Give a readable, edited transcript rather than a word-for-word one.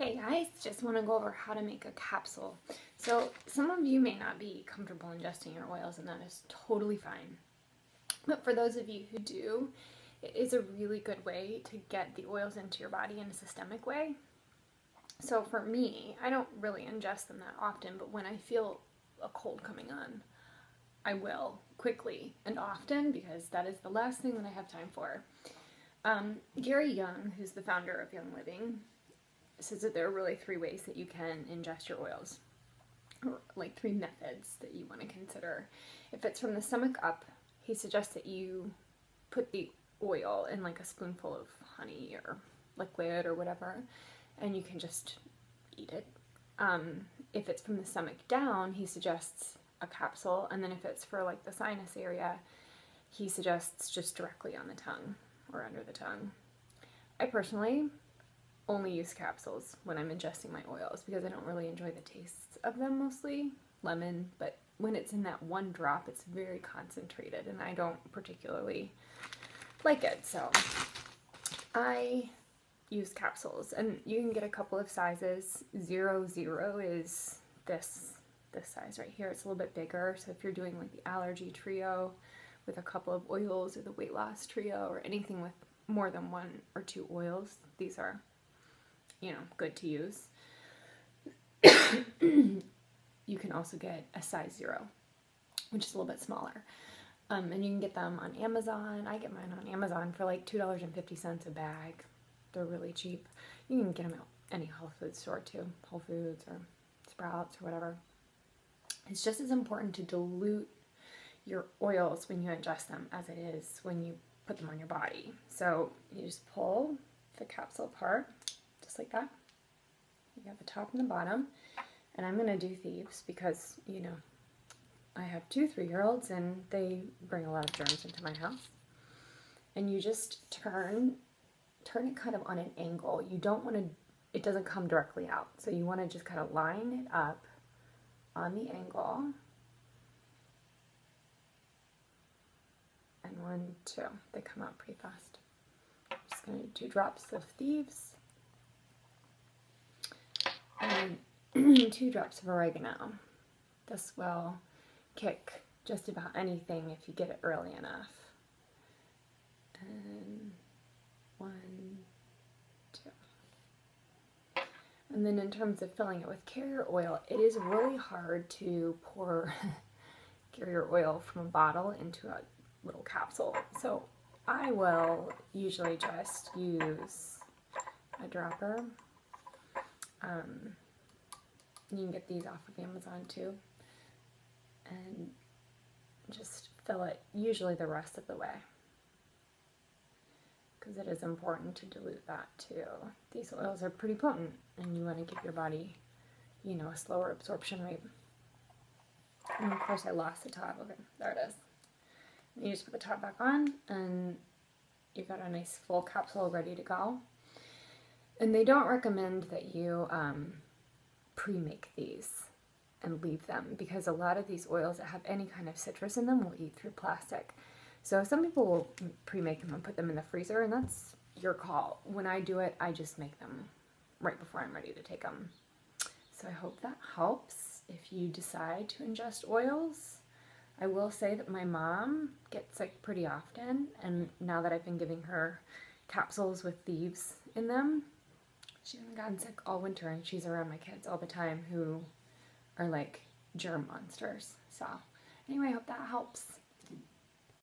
Hey guys, just want to go over how to make a capsule. So some of you may not be comfortable ingesting your oils, and that is totally fine. But for those of you who do, it is a really good way to get the oils into your body in a systemic way. So for me, I don't really ingest them that often, but when I feel a cold coming on, I will quickly and often, because that is the last thing that I have time for. Gary Young, who's the founder of Young Living, says that there are really 3 ways that you can ingest your oils, or like 3 methods that you want to consider. If it's from the stomach up, he suggests that you put the oil in like a spoonful of honey or liquid or whatever, and you can just eat it. If it's from the stomach down, he suggests a capsule, and then if it's for like the sinus area, he suggests just directly on the tongue or under the tongue. I personally only use capsules when I'm ingesting my oils because I don't really enjoy the tastes of them, mostly lemon, but when it's in that one drop, it's very concentrated and I don't particularly like it. So I use capsules, and you can get a couple of sizes. 0 is this size right here. It's a little bit bigger, so if you're doing like the allergy trio with a couple of oils, or the weight loss trio, or anything with more than 1 or 2 oils, these are, you know, good to use. You can also get a size 0, which is a little bit smaller. And you can get them on Amazon. I get mine on Amazon for like $2.50 a bag. They're really cheap. You can get them at any health food store too, Whole Foods or Sprouts or whatever. It's just as important to dilute your oils when you ingest them as it is when you put them on your body. So you just pull the capsule apart, just like that. You got the top and the bottom, and I'm going to do thieves because, you know, I have 2 3-year-olds and they bring a lot of germs into my house. And you just turn it kind of on an angle. You don't want to, it doesn't come directly out, so you want to just kind of line it up on the angle. And 1, 2, they come out pretty fast. I'm just going to do 2 drops of thieves and 2 drops of oregano. This will kick just about anything if you get it early enough. And 1, 2. And then in terms of filling it with carrier oil, it is really hard to pour carrier oil from a bottle into a little capsule. So I will usually just use a dropper. You can get these off of Amazon too. And just fill it usually the rest of the way, because it is important to dilute that too. These oils are pretty potent, and you want to give your body, you know, a slower absorption rate. And of course I lost the top. Okay, there it is. You just put the top back on, and you've got a nice full capsule ready to go. And they don't recommend that you pre-make these and leave them, because a lot of these oils that have any kind of citrus in them will eat through plastic. So some people will pre-make them and put them in the freezer, and that's your call. When I do it, I just make them right before I'm ready to take them. So I hope that helps if you decide to ingest oils. I will say that my mom gets sick pretty often, and now that I've been giving her capsules with thieves in them, she hasn't gotten sick all winter, and she's around my kids all the time who are like germ monsters. So anyway, I hope that helps.